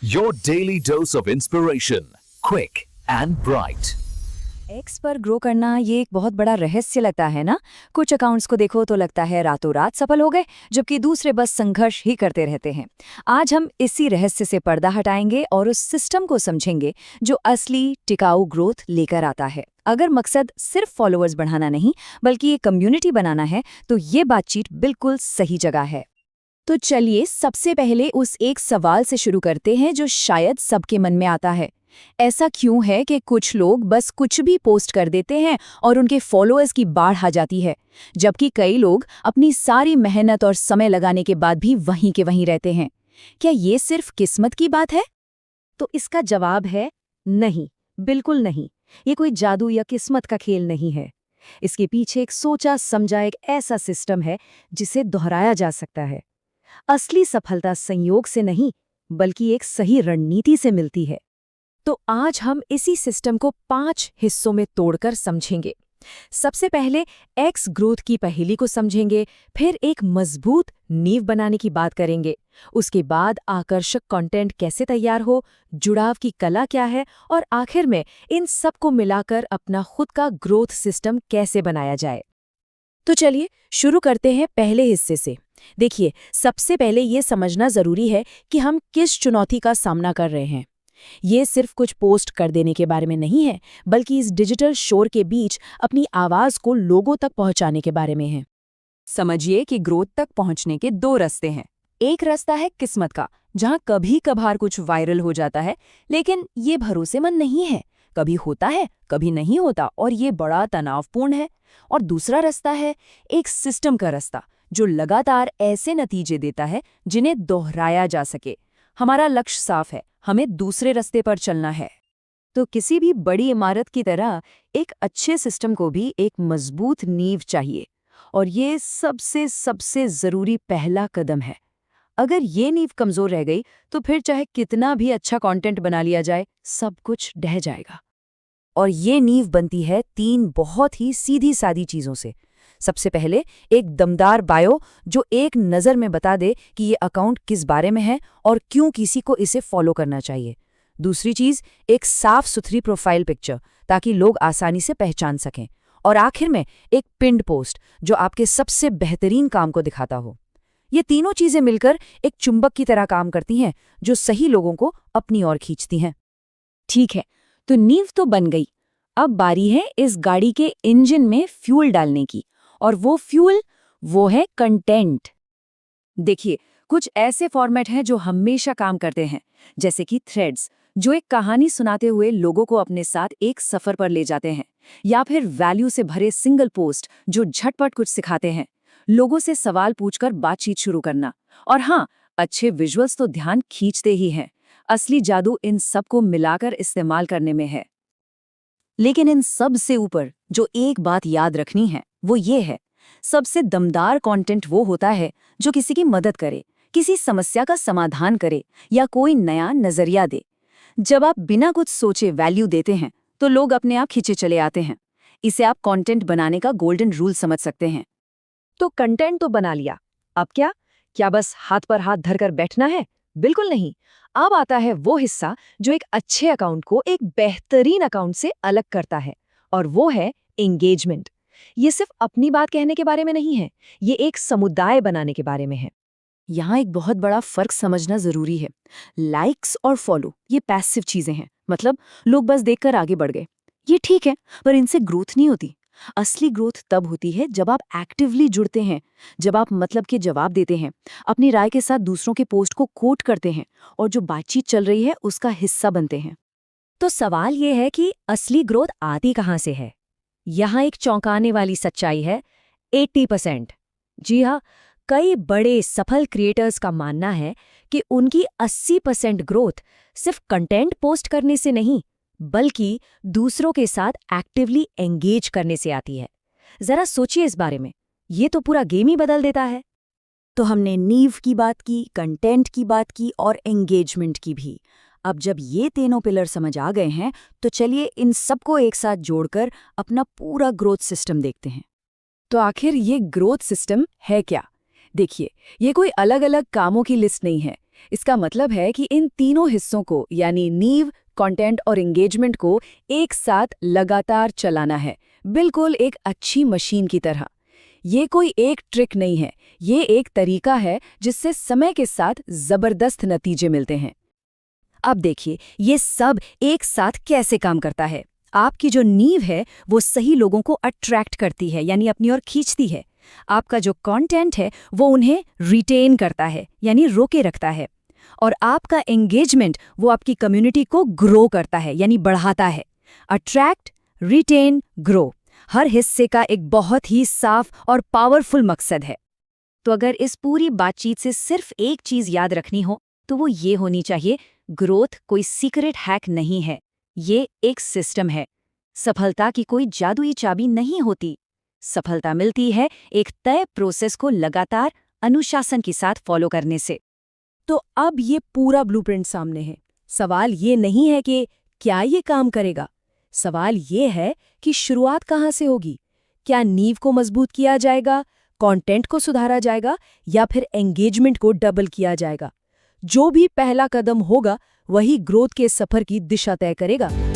Your daily dose of inspiration, quick and bright. X पर grow करना ये एक बहुत बड़ा रहस्य लगता है ना। कुछ अकाउंट्स को देखो तो लगता है रातों रात सफल हो गए, जबकि दूसरे बस संघर्ष ही करते रहते हैं। आज हम इसी रहस्य से पर्दा हटाएंगे और उस सिस्टम को समझेंगे जो असली टिकाऊ ग्रोथ लेकर आता है। अगर मकसद सिर्फ फॉलोअर्स बढ़ाना नहीं बल्कि ये कम्युनिटी बनाना है तो ये बातचीत बिल्कुल सही जगह है। तो चलिए सबसे पहले उस एक सवाल से शुरू करते हैं जो शायद सबके मन में आता है। ऐसा क्यों है कि कुछ लोग बस कुछ भी पोस्ट कर देते हैं और उनके फॉलोअर्स की बाढ़ आ जाती है, जबकि कई लोग अपनी सारी मेहनत और समय लगाने के बाद भी वहीं के वहीं रहते हैं? क्या ये सिर्फ किस्मत की बात है? तो इसका जवाब है नहीं, बिल्कुल नहीं। ये कोई जादू या किस्मत का खेल नहीं है। इसके पीछे एक सोचा समझा एक ऐसा सिस्टम है जिसे दोहराया जा सकता है। असली सफलता संयोग से नहीं बल्कि एक सही रणनीति से मिलती है। तो आज हम इसी सिस्टम को 5 हिस्सों में तोड़कर समझेंगे। सबसे पहले एक्स ग्रोथ की पहेली को समझेंगे, फिर एक मजबूत नींव बनाने की बात करेंगे, उसके बाद आकर्षक कंटेंट कैसे तैयार हो, जुड़ाव की कला क्या है, और आखिर में इन सब को मिलाकर अपना खुद का ग्रोथ सिस्टम कैसे बनाया जाए। तो चलिए शुरू करते हैं पहले हिस्से से। देखिए, सबसे पहले ये समझना जरूरी है कि हम किस चुनौती का सामना कर रहे हैं। ये सिर्फ कुछ पोस्ट कर देने के बारे में नहीं है, बल्कि इस डिजिटल शोर के बीच अपनी आवाज को लोगों तक पहुंचाने के बारे में है। समझिए कि ग्रोथ तक पहुंचने के 2 रास्ते हैं। एक रास्ता है किस्मत का, जहां कभी कभार कुछ वायरल हो जाता है, लेकिन ये भरोसेमंद नहीं है। कभी होता है, कभी नहीं होता, और ये बड़ा तनावपूर्ण है। और दूसरा रास्ता है एक सिस्टम का रास्ता, जो लगातार ऐसे नतीजे देता है जिन्हें दोहराया जा सके। हमारा लक्ष्य साफ है, हमें दूसरे रास्ते पर चलना है। तो किसी भी बड़ी इमारत की तरह एक अच्छे सिस्टम को भी एक मजबूत नींव चाहिए, और ये सबसे जरूरी पहला कदम है। अगर ये नींव कमजोर रह गई तो फिर चाहे कितना भी अच्छा कंटेंट बना लिया जाए, सब कुछ ढह जाएगा। और ये नींव बनती है 3 बहुत ही सीधी सादी चीजों से। सबसे पहले एक दमदार बायो, जो एक नज़र में बता दे कि ये अकाउंट किस बारे में है और क्यों किसी को इसे फॉलो करना चाहिए। दूसरी चीज़, एक साफ सुथरी प्रोफाइल पिक्चर, ताकि लोग आसानी से पहचान सकें। और आखिर में एक पिन्ड पोस्ट, जो आपके सबसे बेहतरीन काम को दिखाता हो। ये तीनों चीज़ें मिलकर एक चुंबक की तरह काम करती हैं, जो सही लोगों को अपनी ओर खींचती हैं। ठीक है, तो नींव तो बन गई। अब बारी है इस गाड़ी के इंजन में फ्यूल डालने की, और वो फ्यूल वो है कंटेंट। देखिए, कुछ ऐसे फॉर्मेट हैं जो हमेशा काम करते हैं, जैसे कि थ्रेड्स, जो एक कहानी सुनाते हुए लोगों को अपने साथ एक सफर पर ले जाते हैं, या फिर वैल्यू से भरे सिंगल पोस्ट जो झटपट कुछ सिखाते हैं। लोगों से सवाल पूछकर बातचीत शुरू करना। और हाँ, अच्छे विजुअल्स तो ध्यान खींचते ही हैं। असली जादू इन सब को मिलाकर इस्तेमाल करने में है। लेकिन इन सब से ऊपर जो एक बात याद रखनी है वो ये है, सबसे दमदार कंटेंट वो होता है जो किसी की मदद करे, किसी समस्या का समाधान करे, या कोई नया नजरिया दे। जब आप बिना कुछ सोचे वैल्यू देते हैं तो लोग अपने आप खींचे चले आते हैं। इसे आप कंटेंट बनाने का गोल्डन रूल समझ सकते हैं। तो कंटेंट तो बना लिया, अब क्या बस हाथ पर हाथ धरकर बैठना है? बिल्कुल नहीं। अब आता है वो हिस्सा जो एक अच्छे अकाउंट को एक बेहतरीन अकाउंट से अलग करता है, और वो है एंगेजमेंट। ये सिर्फ अपनी बात कहने के बारे में नहीं है, ये एक समुदाय बनाने के बारे में है। यहाँ एक बहुत बड़ा फर्क समझना जरूरी है। लाइक्स और फॉलो ये पैसिव चीजें हैं, मतलब लोग बस देखकर आगे बढ़ गए। ये ठीक है, पर इनसे ग्रोथ नहीं होती। असली ग्रोथ तब होती है जब आप एक्टिवली जुड़ते हैं, जब आप मतलब के जवाब देते हैं, अपनी राय के साथ दूसरों के पोस्ट को कोट करते हैं, और जो बातचीत चल रही है उसका हिस्सा बनते हैं। तो सवाल ये है कि असली ग्रोथ आती कहाँ से है? यहाँ एक चौंकाने वाली सच्चाई है, 80%। जी हाँ, कई बड़े सफल क्रिएटर्स का मानना है कि उनकी 80% ग्रोथ सिर्फ कंटेंट पोस्ट करने से नहीं, बल्कि दूसरों के साथ एक्टिवली एंगेज करने से आती है। जरा सोचिए इस बारे में, ये तो पूरा गेम ही बदल देता है। तो हमने नींव की बात की, कंटेंट की बात की, और एंगेजमेंट की भी। अब जब ये तीनों पिलर समझ आ गए हैं, तो चलिए इन सबको एक साथ जोड़कर अपना पूरा ग्रोथ सिस्टम देखते हैं। तो आखिर ये ग्रोथ सिस्टम है क्या? देखिए, ये कोई अलग-अलग कामों की लिस्ट नहीं है। इसका मतलब है कि इन तीनों हिस्सों को यानी नींव, कंटेंट और एंगेजमेंट को एक साथ लगातार चलाना है, बिल्कुल एक अच्छी मशीन की तरह। ये कोई एक ट्रिक नहीं है, ये एक तरीका है जिससे समय के साथ जबरदस्त नतीजे मिलते हैं। अब देखिए, ये सब एक साथ कैसे काम करता है। आपकी जो नींव है वो सही लोगों को अट्रैक्ट करती है, यानी अपनी ओर खींचती है। आपका जो कंटेंट है वो उन्हें रिटेन करता है, यानी रोके रखता है। और आपका एंगेजमेंट वो आपकी कम्युनिटी को ग्रो करता है, यानी बढ़ाता है। अट्रैक्ट, रिटेन, ग्रो, हर हिस्से का एक बहुत ही साफ और पावरफुल मकसद है। तो अगर इस पूरी बातचीत से सिर्फ एक चीज याद रखनी हो तो वो ये होनी चाहिए, ग्रोथ कोई सीक्रेट हैक नहीं है, ये एक सिस्टम है। सफलता की कोई जादुई चाबी नहीं होती। सफलता मिलती है एक तय प्रोसेस को लगातार अनुशासन के साथ फॉलो करने से। तो अब ये पूरा ब्लूप्रिंट सामने है। सवाल ये नहीं है कि क्या ये काम करेगा, सवाल ये है कि शुरुआत कहाँ से होगी। क्या नींव को मजबूत किया जाएगा, कंटेंट को सुधारा जाएगा, या फिर एंगेजमेंट को डबल किया जाएगा। जो भी पहला कदम होगा वही ग्रोथ के सफर की दिशा तय करेगा।